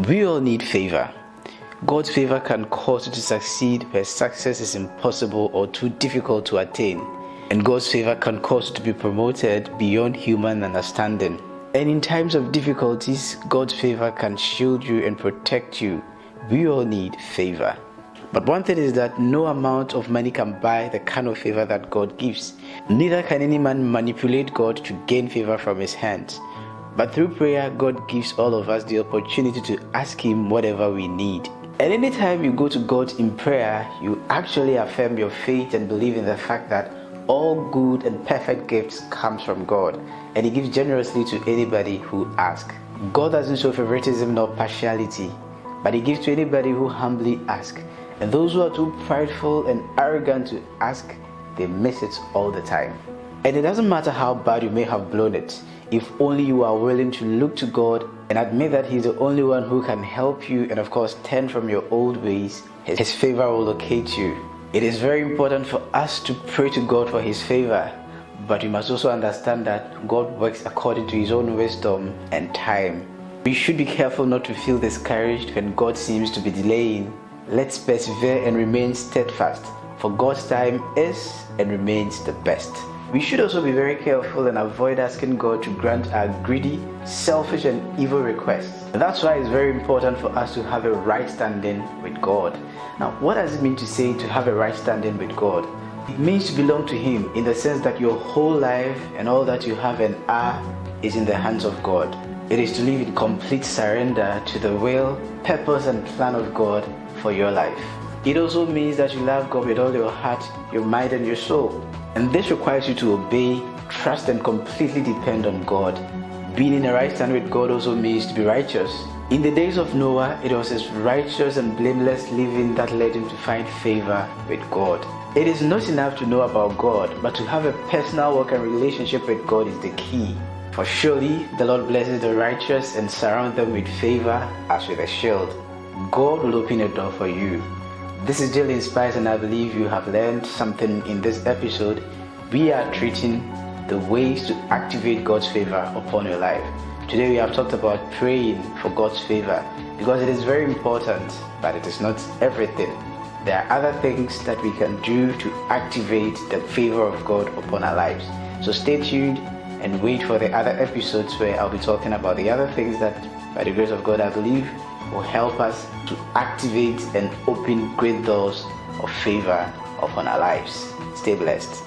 We all need favor. God's favor can cause you to succeed where success is impossible or too difficult to attain. And God's favor can cause you to be promoted beyond human understanding. And in times of difficulties, God's favor can shield you and protect you. We all need favor. But one thing is that no amount of money can buy the kind of favor that God gives. Neither can any man manipulate God to gain favor from his hands. But through prayer, God gives all of us the opportunity to ask Him whatever we need. And anytime you go to God in prayer, you actually affirm your faith and believe in the fact that all good and perfect gifts comes from God, and He gives generously to anybody who asks. God doesn't show favoritism nor partiality, but He gives to anybody who humbly asks. And those who are too prideful and arrogant to ask, they miss it all the time. And it doesn't matter how bad you may have blown it, if only you are willing to look to God and admit that He's the only one who can help you, and of course turn from your old ways, His favor will locate you. It is very important for us to pray to God for His favor, but we must also understand that God works according to His own wisdom and time. We should be careful not to feel discouraged when God seems to be delaying. Let's persevere and remain steadfast, for God's time is and remains the best. We should also be very careful and avoid asking God to grant our greedy, selfish and evil requests. And that's why it's very important for us to have a right standing with God. Now, what does it mean to say to have a right standing with God? It means to belong to Him in the sense that your whole life and all that you have and are is in the hands of God. It is to live in complete surrender to the will, purpose and plan of God for your life. It also means that you love God with all your heart, your mind and your soul. And this requires you to obey, trust and completely depend on God. Being in a right stand with God also means to be righteous. In the days of Noah, it was his righteous and blameless living that led him to find favor with God. It is not enough to know about God, but to have a personal walk and relationship with God is the key. For surely the Lord blesses the righteous and surrounds them with favor as with a shield. God will open a door for you. This is Jill Inspires, and I believe you have learned something in this episode. We are treating the ways to activate God's favor upon your life. Today we have talked about praying for God's favor because it is very important, but it is not everything. There are other things that we can do to activate the favor of God upon our lives. So stay tuned and wait for the other episodes where I'll be talking about the other things that, by the grace of God, I believe will help us to activate and open great doors of favor upon our lives. Stay blessed.